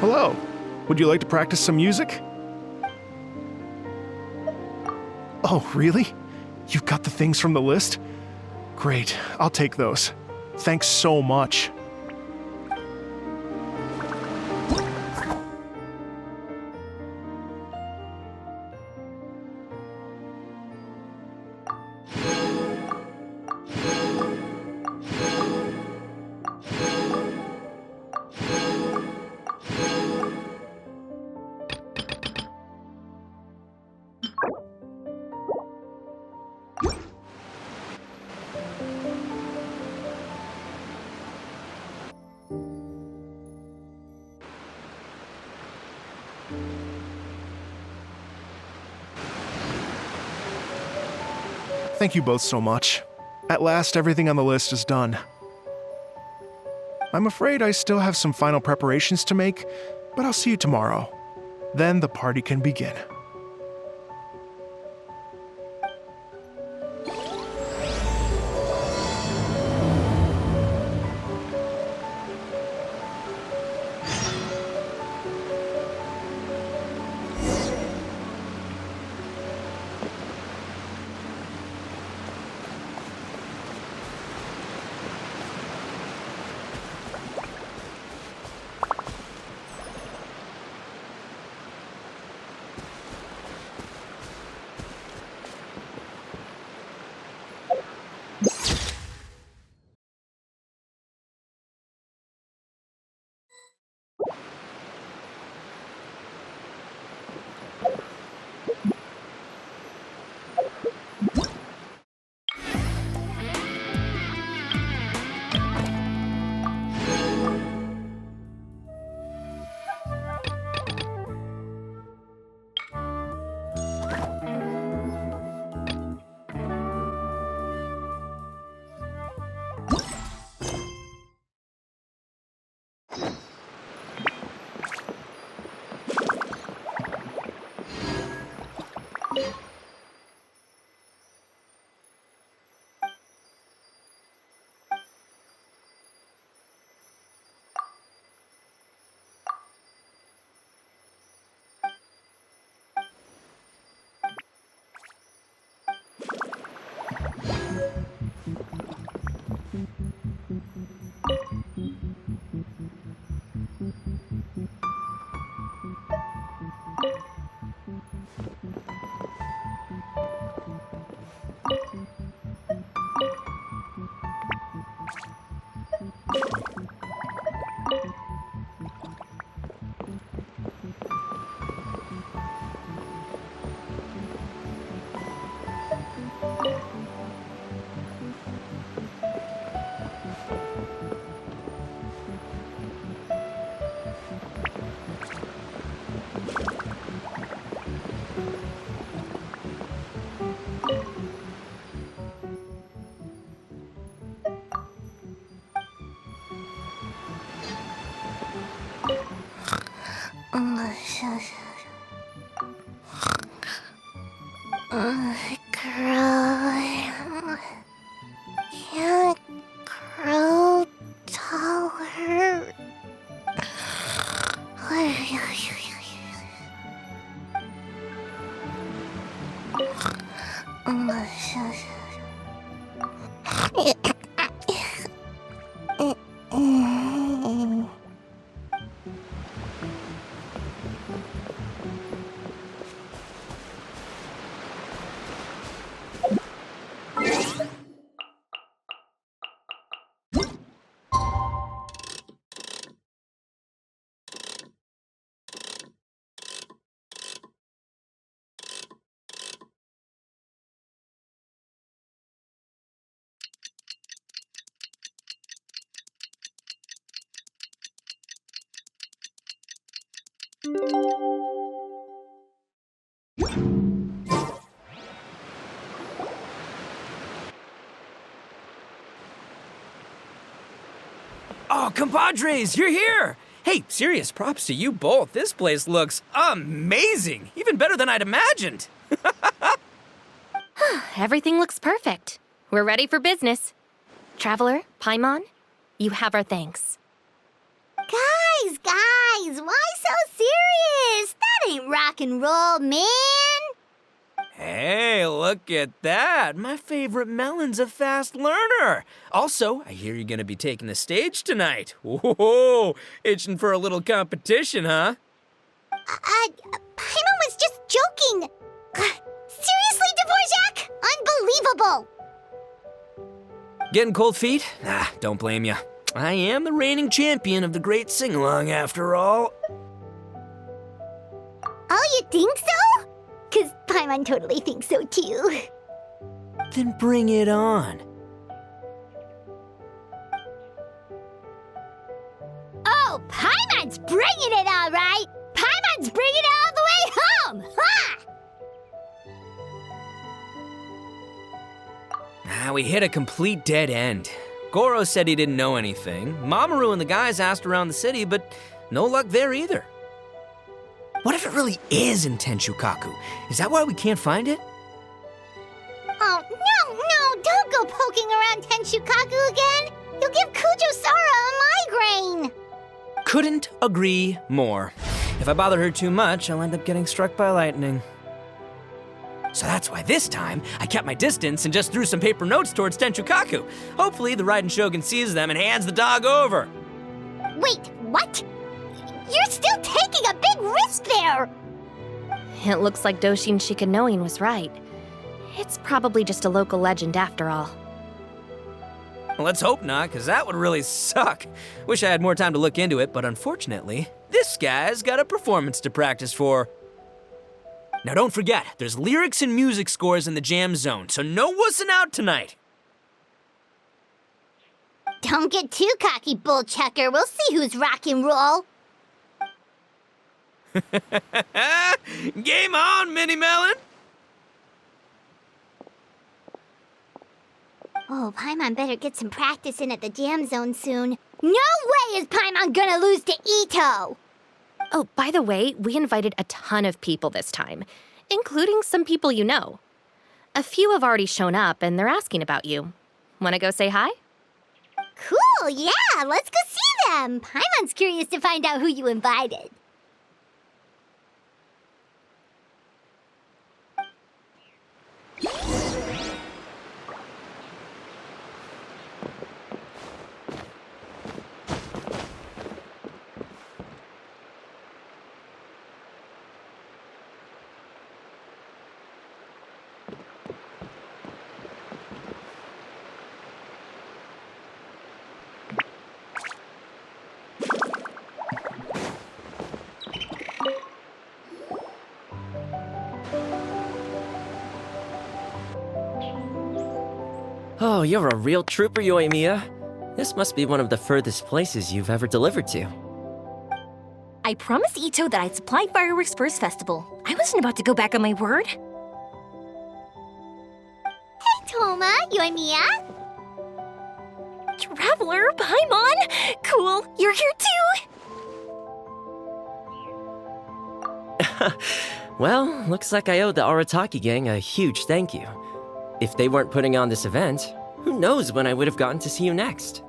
Hello. Would you like to practice some music? Oh, really? You've got the things from the list? Great, I'll take those. Thanks so much. Thank you both so much. At last, everything on the list is done. I'm afraid I still have some final preparations to make, but I'll see you tomorrow. Then the party can begin. Can't grow taller. Oh, compadres, you're here! Hey, serious props to you both. This place looks amazing. Even better than I'd imagined. Everything looks perfect. We're ready for business. Traveler, Paimon, you have our thanks. Guys, why so serious? That ain't rock and roll, man. Hey, look at that. My favorite melon's a fast learner. Also, I hear you're gonna be taking the stage tonight. Whoa, itching for a little competition, huh? Paimon was just joking. Seriously, Dvorak? Unbelievable. Getting cold feet? Nah, don't blame ya. I am the reigning champion of the great sing-along after all. Oh, you think so? 'Cause Paimon totally thinks so too. Then bring it on. Oh, Paimon's bringing it all right. Paimon's bringing it all the way home. Ha! We hit a complete dead end. Goro said he didn't know anything. Mamoru and the guys asked around the city, but no luck there either. What if it really is in Tenshukaku? Is that why we can't find it? Oh, no, don't go poking around Tenshukaku again. You'll give Kujo-Sara a migraine. Couldn't agree more. If I bother her too much, I'll end up getting struck by lightning. So that's why this time, I kept my distance and just threw some paper notes towards Tenshukaku. Hopefully the Raiden Shogun sees them and hands the dog over. Wait, what? You're still taking a big risk there. It looks like Doshin Shikanoin was right. It's probably just a local legend after all. Well, let's hope not, because that would really suck. Wish I had more time to look into it, but unfortunately, this guy's got a performance to practice for. Now don't forget, there's lyrics and music scores in the jam zone, so no wussing out tonight. Don't get too cocky, bullchucker. We'll see who's rock and roll. Game on, Mini Melon! Oh, Paimon better get some practice in at the jam zone soon. No way is Paimon gonna lose to Ito! Oh, by the way, we invited a ton of people this time, including some people you know. A few have already shown up, and they're asking about you. Want to go say hi? Cool, yeah, let's go see them. Paimon's curious to find out who you invited. Oh, you're a real trooper, Yoimiya. This must be one of the furthest places you've ever delivered to. I promised Ito that I'd supply fireworks for his festival. I wasn't about to go back on my word. Hey, Toma, Yoimiya. Traveler, Paimon! Cool, you're here too! Well, looks like I owe the Arataki gang a huge thank you. If they weren't putting on this event, who knows when I would have gotten to see you next.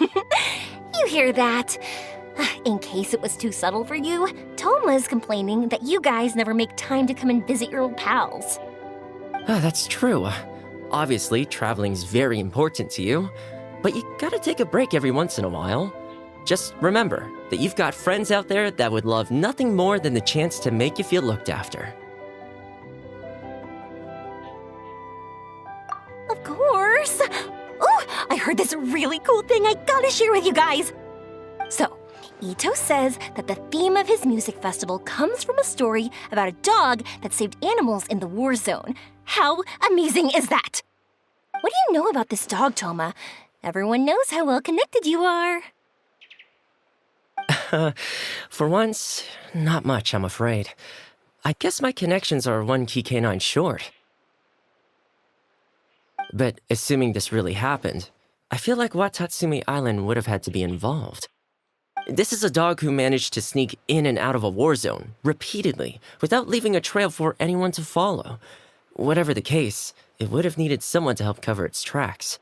You hear that? In case it was too subtle for you, Toma's complaining that you guys never make time to come and visit your old pals. That's true. Obviously, traveling's very important to you, but you gotta take a break every once in a while. Just remember that you've got friends out there that would love nothing more than the chance to make you feel looked after. Of course! Oh, I heard this really cool thing I gotta share with you guys! So, Ito says that the theme of his music festival comes from a story about a dog that saved animals in the war zone. How amazing is that? What do you know about this dog, Toma? Everyone knows how well connected you are. For once, not much, I'm afraid. I guess my connections are one key canine short. But assuming this really happened, I feel like Watatsumi Island would have had to be involved. This is a dog who managed to sneak in and out of a war zone, repeatedly, without leaving a trail for anyone to follow. Whatever the case, it would have needed someone to help cover its tracks.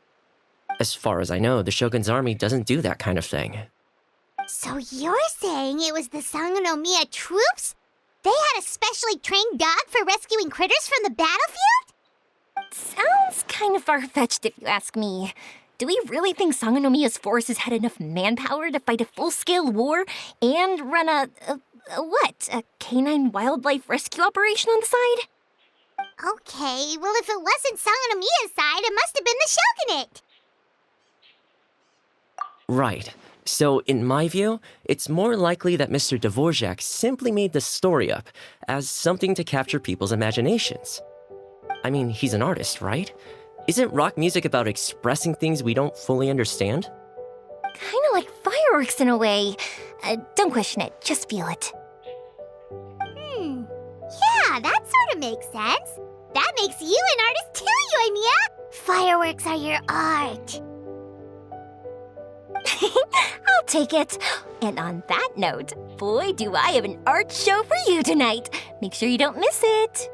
As far as I know, the Shogun's army doesn't do that kind of thing. So you're saying it was the Sangonomiya troops? They had a specially trained dog for rescuing critters from the battlefield? Sounds kind of far-fetched if you ask me. Do we really think Sangonomiya's forces had enough manpower to fight a full-scale war and run a canine wildlife rescue operation on the side? Okay, well if it wasn't Sangonomiya's side, it must have been the Shogunate. Right. So, in my view, it's more likely that Mr. Dvorak simply made the story up as something to capture people's imaginations. I mean, he's an artist, right? Isn't rock music about expressing things we don't fully understand? Kind of like fireworks in a way. Don't question it, just feel it. Yeah, that sort of makes sense. That makes you an artist too, Yoimiya. Fireworks are your art. I'll take it. And on that note, boy, do I have an art show for you tonight. Make sure you don't miss it.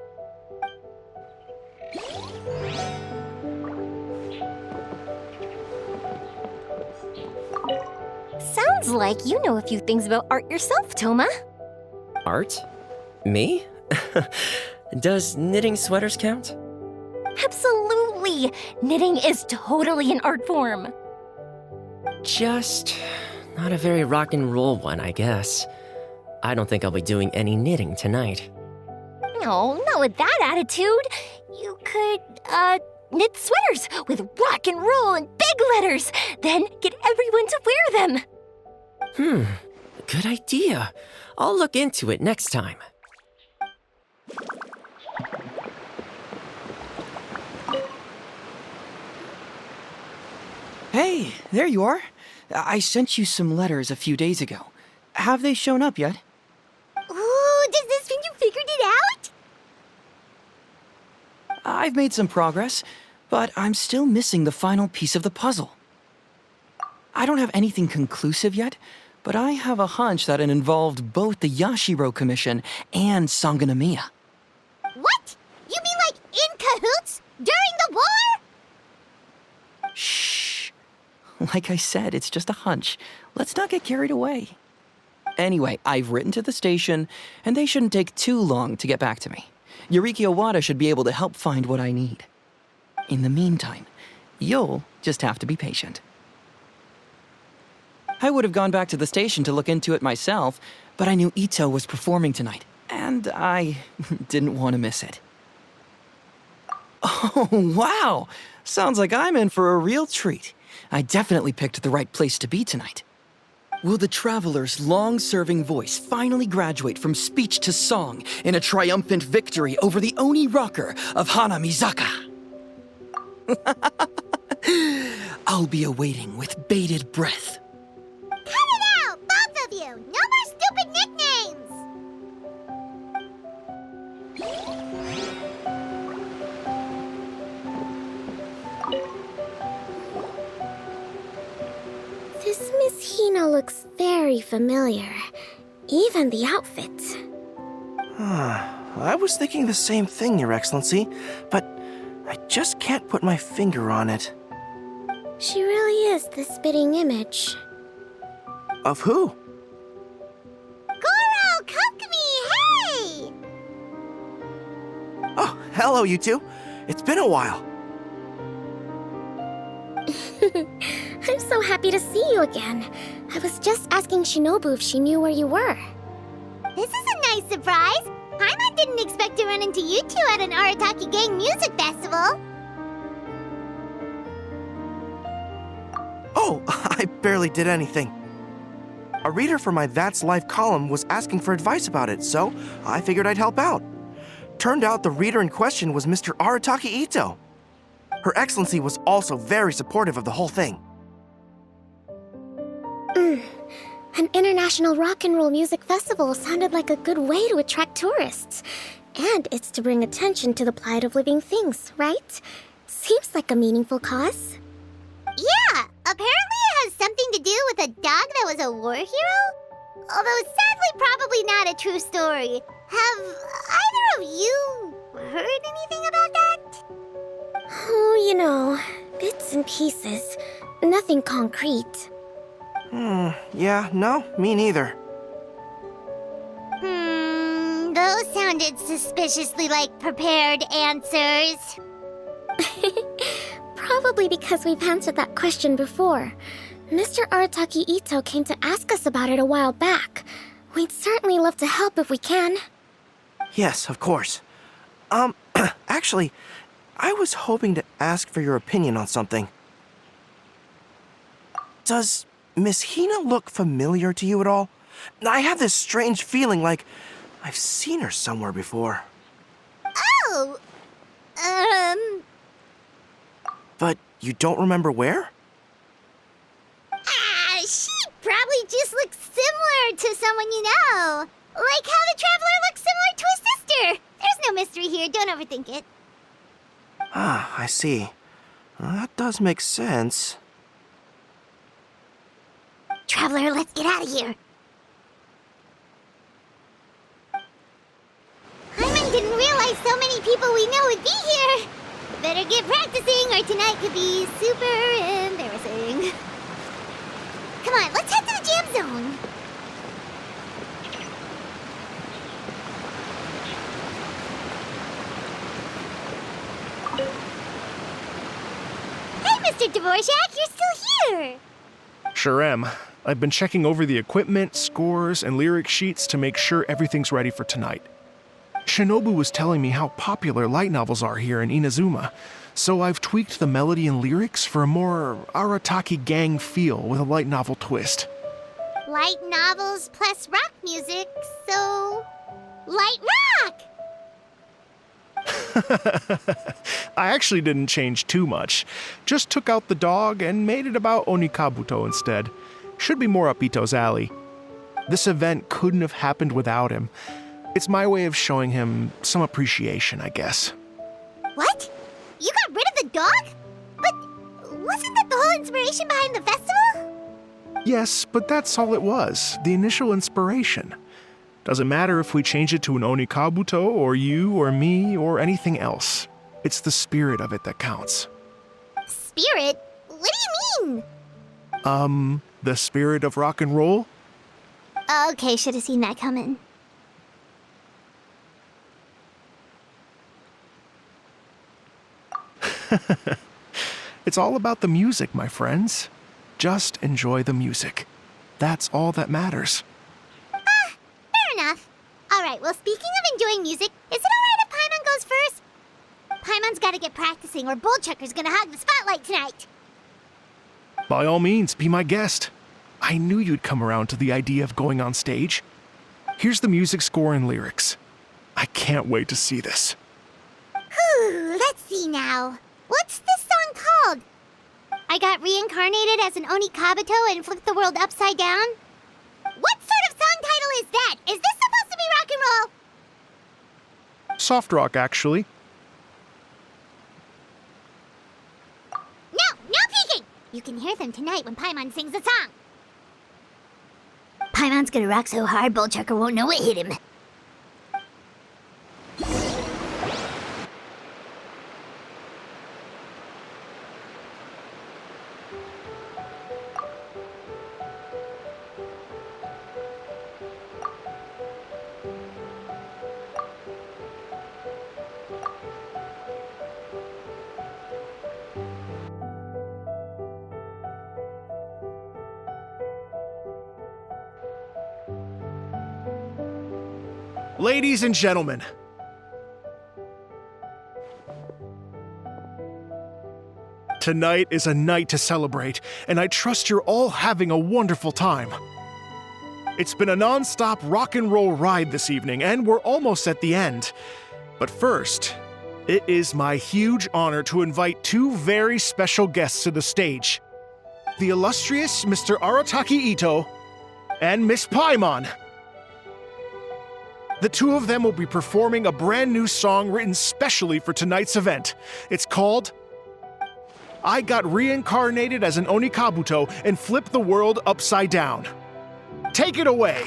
Sounds like you know a few things about art yourself, Toma. Art? Me? Does knitting sweaters count? Absolutely. Knitting is totally an art form. Just not a very rock and roll one, I guess. I don't think I'll be doing any knitting tonight. No, not with that attitude. You could, knit sweaters with rock and roll and big letters, then get everyone to wear them. Good idea. I'll look into it next time. Hey, there you are. I sent you some letters a few days ago. Have they shown up yet? Ooh, does this mean you figured it out? I've made some progress, but I'm still missing the final piece of the puzzle. I don't have anything conclusive yet, but I have a hunch that it involved both the Yashiro Commission and Sangonomiya. What? You mean like in cahoots? During the war? Shh. Like I said, it's just a hunch. Let's not get carried away. Anyway, I've written to the station, and they shouldn't take too long to get back to me. Yuriki Owada should be able to help find what I need. In the meantime, you'll just have to be patient. I would have gone back to the station to look into it myself, but I knew Ito was performing tonight, and I didn't want to miss it. Oh, wow! Sounds like I'm in for a real treat. I definitely picked the right place to be tonight. Will the traveler's long-serving voice finally graduate from speech to song in a triumphant victory over the Oni rocker of Hanamizaka? I'll be awaiting with bated breath. Cut it out, both of you! No more stupid nicknames! This Miss Hina looks very familiar. Even the outfit. I was thinking the same thing, Your Excellency, but I just can't put my finger on it. She really is the spitting image. Of who? Goro, Kokumi, hey! Oh, hello, you two. It's been a while. I'm so happy to see you again. I was just asking Shinobu if she knew where you were. This is a nice surprise. Paimon didn't expect to run into you two at an Arataki Gang music festival. Oh, I barely did anything. A reader for my That's Life column was asking for advice about it, so I figured I'd help out. Turned out the reader in question was Mr. Arataki Ito. Her Excellency was also very supportive of the whole thing. An international rock and roll music festival sounded like a good way to attract tourists. And it's to bring attention to the plight of living things, right? Seems like a meaningful cause. Yeah, apparently it has something to do with a dog that was a war hero? Although sadly probably not a true story. Have either of you heard anything about that? Oh, bits and pieces. Nothing concrete. Yeah, no, me neither. Those sounded suspiciously like prepared answers. Probably because we've answered that question before. Mr. Arataki Ito came to ask us about it a while back. We'd certainly love to help if we can. Yes, of course. Actually, I was hoping to ask for your opinion on something. Does Miss Hina look familiar to you at all? I have this strange feeling like I've seen her somewhere before. Oh! But you don't remember where? She probably just looks similar to someone you know. Like how the Traveler looks similar to his sister. There's no mystery here, don't overthink it. Ah, I see. Well, that does make sense. Traveler, let's get out of here. Hyman didn't realize so many people we know would be here. Better get practicing or tonight could be super embarrassing. Come on, let's head to the jam zone. Hey, Mr. Dvorak, you're still here. Sure am. I've been checking over the equipment, scores, and lyric sheets to make sure everything's ready for tonight. Shinobu was telling me how popular light novels are here in Inazuma, so I've tweaked the melody and lyrics for a more Arataki gang feel with a light novel twist. Light novels plus rock music, so... light rock! I actually didn't change too much. Just took out the dog and made it about Onikabuto instead. Should be more up Ito's alley. This event couldn't have happened without him. It's my way of showing him some appreciation, I guess. What? You got rid of the dog? But wasn't that the whole inspiration behind the festival? Yes, but that's all it was, the initial inspiration. Doesn't matter if we change it to an Onikabuto, or you, or me, or anything else. It's the spirit of it that counts. Spirit? What do you mean? The spirit of rock and roll? Okay, should have seen that coming. It's all about the music, my friends. Just enjoy the music. That's all that matters. Fair enough. Alright, well, speaking of enjoying music, is it alright if Paimon goes first? Paimon's gotta get practicing, or Bullchucker's gonna hog the spotlight tonight. By all means, be my guest. I knew you'd come around to the idea of going on stage. Here's the music score and lyrics. I can't wait to see this. Whew, let's see now. What's this song called? I got reincarnated as an Onikabuto and flipped the world upside down? What sort of song title is that? Is this supposed to be rock and roll? Soft rock, actually. No peeking! You can hear them tonight when Paimon sings the song. Paimon's gonna rock so hard, Bullchucker won't know what hit him. Ladies and gentlemen, tonight is a night to celebrate, and I trust you're all having a wonderful time. It's been a non-stop rock and roll ride this evening, and we're almost at the end. But first, it is my huge honor to invite two very special guests to the stage. The illustrious Mr. Arataki Ito and Miss Paimon. The two of them will be performing a brand new song written specially for tonight's event. It's called I Got Reincarnated as an Onikabuto and Flipped the World Upside Down. Take it away.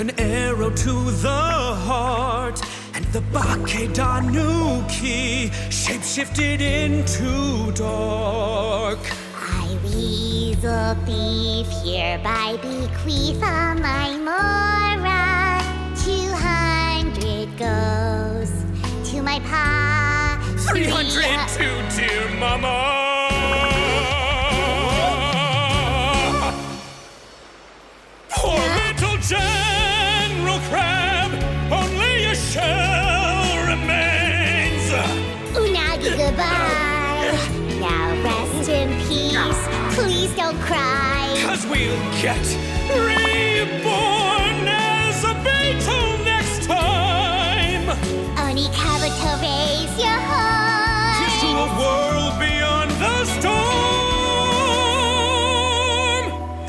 an arrow to the heart, and the Bakedanuki shapeshifted into dark. I, weasel thief, hereby bequeath all my mora. 200 goes to my pa. 300 to dear mama. Poor little General Crab, only a shell remains. Unagi, goodbye. Now rest in peace. Please don't cry. 'Cause we'll get reborn as a beetle next time. Oni Kabuto, raise your heart. Here's to a world beyond the storm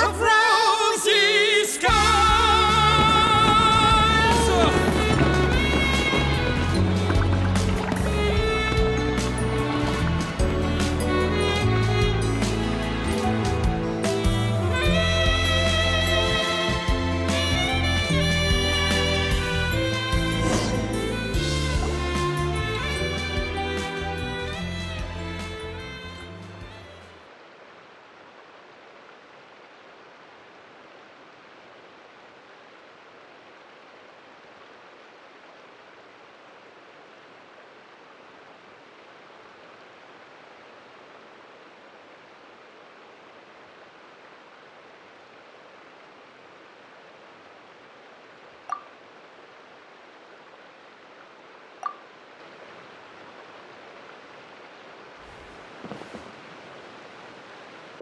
of rosy skies.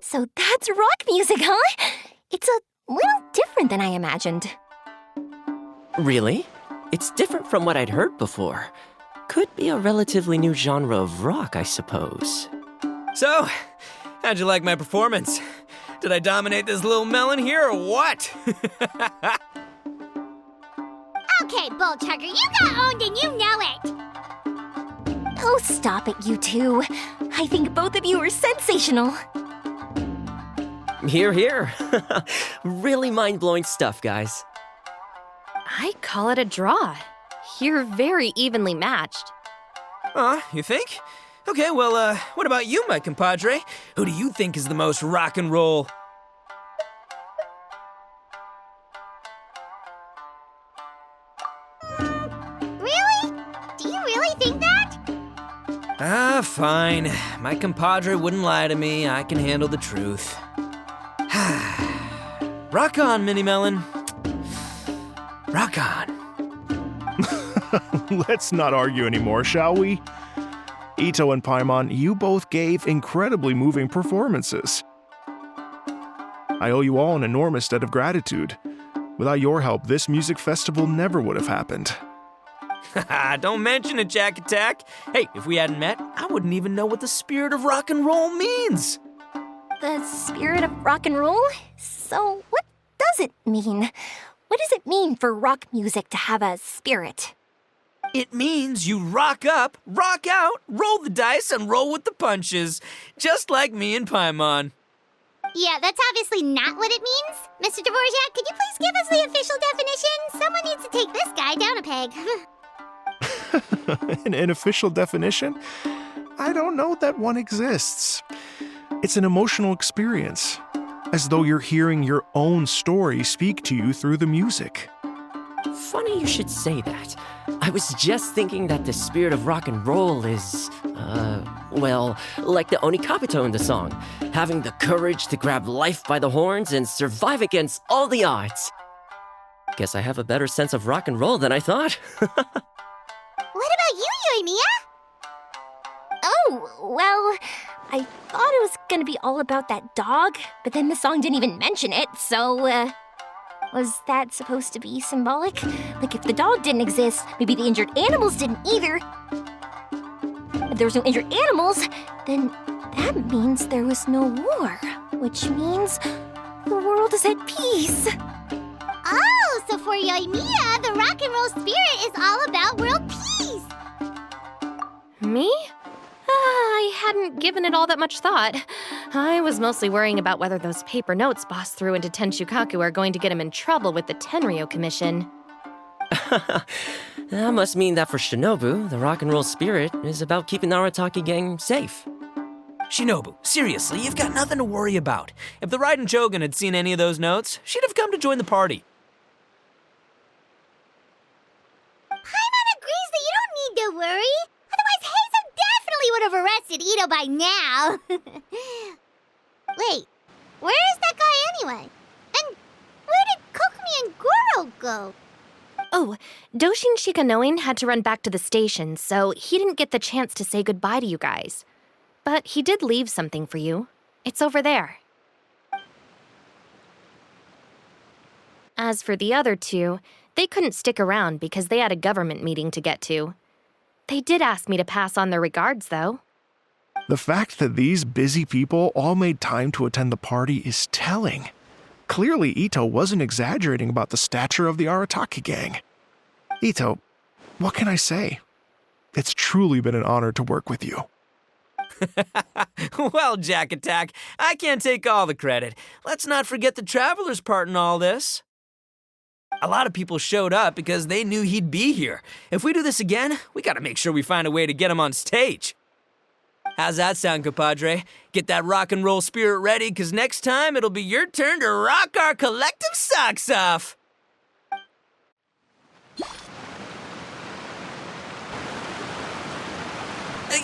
So that's rock music, huh? It's a little different than I imagined. Really? It's different from what I'd heard before. Could be a relatively new genre of rock, I suppose. So, how'd you like my performance? Did I dominate this little melon here or what? Okay, Bull Chugger, you got owned and you know it. Oh, stop it, you two. I think both of you are sensational. Hear, hear. Really mind-blowing stuff, guys. I call it a draw. You're very evenly matched. You think? Okay, well, what about you, my compadre? Who do you think is the most rock and roll? Really? Do you really think that? Fine. My compadre wouldn't lie to me. I can handle the truth. Rock on, Mini Melon. Rock on. Let's not argue anymore, shall we? Ito and Paimon, you both gave incredibly moving performances. I owe you all an enormous debt of gratitude. Without your help, this music festival never would have happened. Don't mention it, Jack Attack. Hey, if we hadn't met, I wouldn't even know what the spirit of rock and roll means. The spirit of rock and roll? So, what does it mean? What does it mean for rock music to have a spirit? It means you rock up, rock out, roll the dice, and roll with the punches. Just like me and Paimon. Yeah, that's obviously not what it means. Mr. Dvorak, could you please give us the official definition? Someone needs to take this guy down a peg. An official definition? I don't know that one exists. It's an emotional experience, as though you're hearing your own story speak to you through the music. Funny you should say that. I was just thinking that the spirit of rock and roll is, well, like the Onikabuto in the song, having the courage to grab life by the horns and survive against all the odds. Guess I have a better sense of rock and roll than I thought. What about you, Yoimiya? Oh, well, I thought it was gonna be all about that dog, but then the song didn't even mention it, so, was that supposed to be symbolic? Like, if the dog didn't exist, maybe the injured animals didn't either. If there was no injured animals, then that means there was no war, which means the world is at peace. Oh, so for Yoimiya, the rock and roll spirit is all about world peace. Me? I hadn't given it all that much thought. I was mostly worrying about whether those paper notes Boss threw into Tenshukaku are going to get him in trouble with the Tenryo Commission. That must mean that for Shinobu, the rock and roll spirit is about keeping the Arataki gang safe. Shinobu, seriously, you've got nothing to worry about. If the Raiden Shogun had seen any of those notes, she'd have come to join the party. Paimon agrees that you don't need to worry. Otherwise, Heizo definitely would have arrested Ito by now. Wait, where is that guy anyway? And where did Kokumi and Goro go? Oh, Doshin Shikanoin had to run back to the station, so he didn't get the chance to say goodbye to you guys. But he did leave something for you. It's over there. As for the other two, they couldn't stick around because they had a government meeting to get to. They did ask me to pass on their regards, though. The fact that these busy people all made time to attend the party is telling. Clearly, Ito wasn't exaggerating about the stature of the Arataki gang. Ito, what can I say? It's truly been an honor to work with you. Well, Jack Attack, I can't take all the credit. Let's not forget the Traveler's part in all this. A lot of people showed up because they knew he'd be here. If we do this again, we gotta make sure we find a way to get him on stage. How's that sound, compadre? Get that rock and roll spirit ready, because next time it'll be your turn to rock our collective socks off.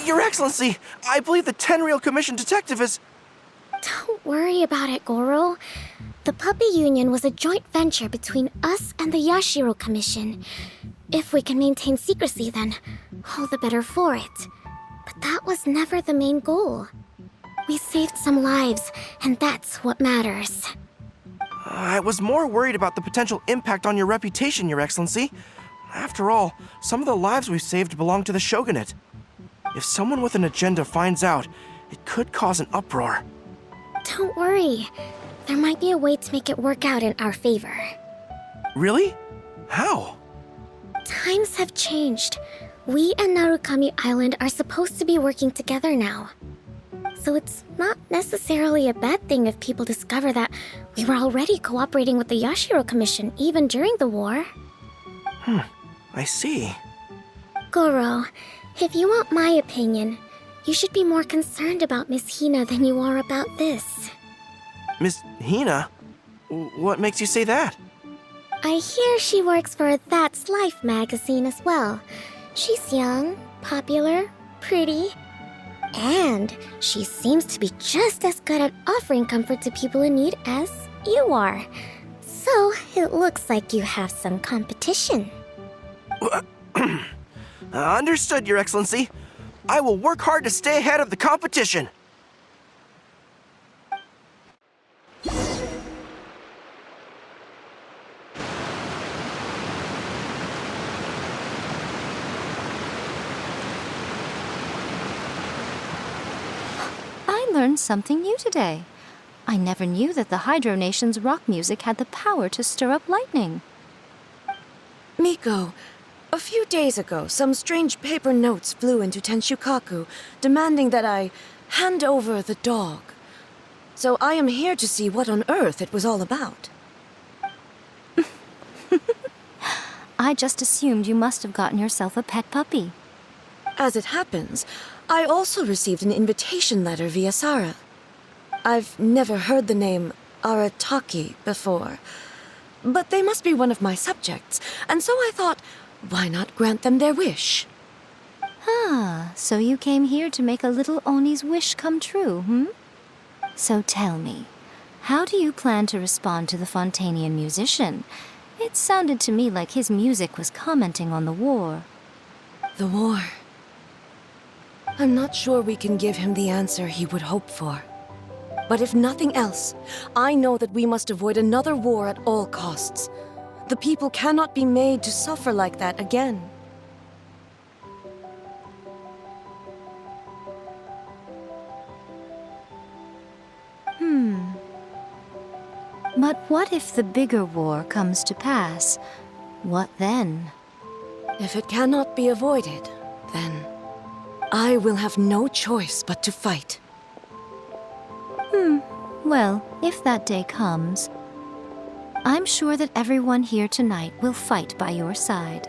Your Excellency, I believe the Tenryo Commission detective is... Don't worry about it, Goro. The puppy union was a joint venture between us and the Yashiro Commission. If we can maintain secrecy, then all the better for it. But that was never the main goal. We saved some lives, and that's what matters. I was more worried about the potential impact on your reputation, Your Excellency. After all, some of the lives we've saved belong to the Shogunate. If someone with an agenda finds out, it could cause an uproar. Don't worry. There might be a way to make it work out in our favor. Really? How? Times have changed. We and Narukami Island are supposed to be working together now. So it's not necessarily a bad thing if people discover that we were already cooperating with the Yashiro Commission even during the war. I see. Goro, if you want my opinion, you should be more concerned about Miss Hina than you are about this. Miss Hina? What makes you say that? I hear she works for That's Life magazine as well. She's young, popular, pretty, and she seems to be just as good at offering comfort to people in need as you are. So it looks like you have some competition. Understood, Your Excellency. I will work hard to stay ahead of the competition. I learned something new today. I never knew that the Hydro Nation's rock music had the power to stir up lightning. Miko, a few days ago, some strange paper notes flew into Tenshukaku, demanding that I hand over the dog. So I am here to see what on earth it was all about. I just assumed you must have gotten yourself a pet puppy. As it happens, I also received an invitation letter via Sara. I've never heard the name Arataki before, but they must be one of my subjects, and so I thought, why not grant them their wish? Ah, so you came here to make a little Oni's wish come true, So tell me, how do you plan to respond to the Fontanian musician? It sounded to me like his music was commenting on the war. The war. I'm not sure we can give him the answer he would hope for. But if nothing else, I know that we must avoid another war at all costs. The people cannot be made to suffer like that again. But what if the bigger war comes to pass? What then? If it cannot be avoided, then I will have no choice but to fight. Well, if that day comes, I'm sure that everyone here tonight will fight by your side.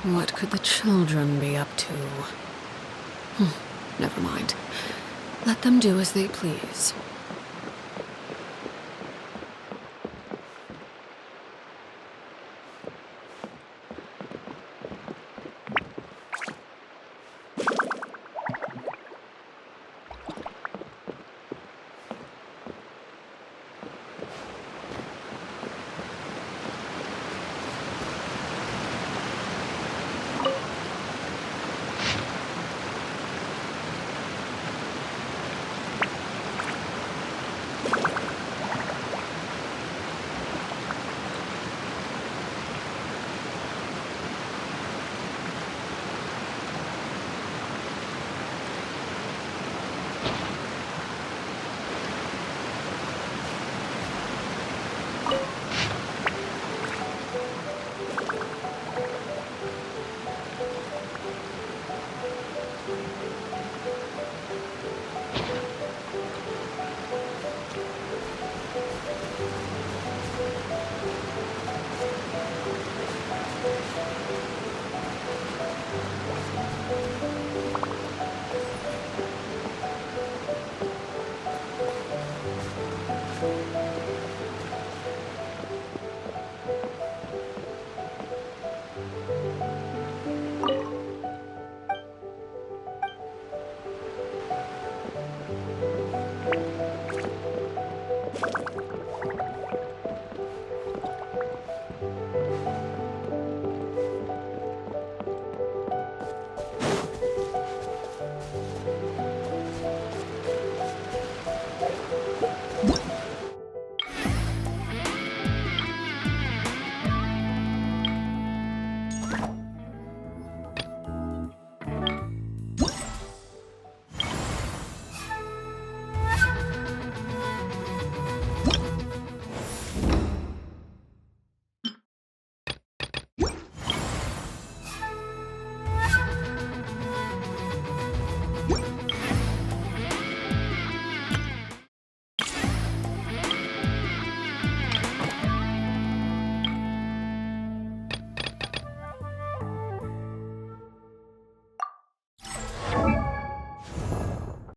What could the children be up to? Never mind. Let them do as they please.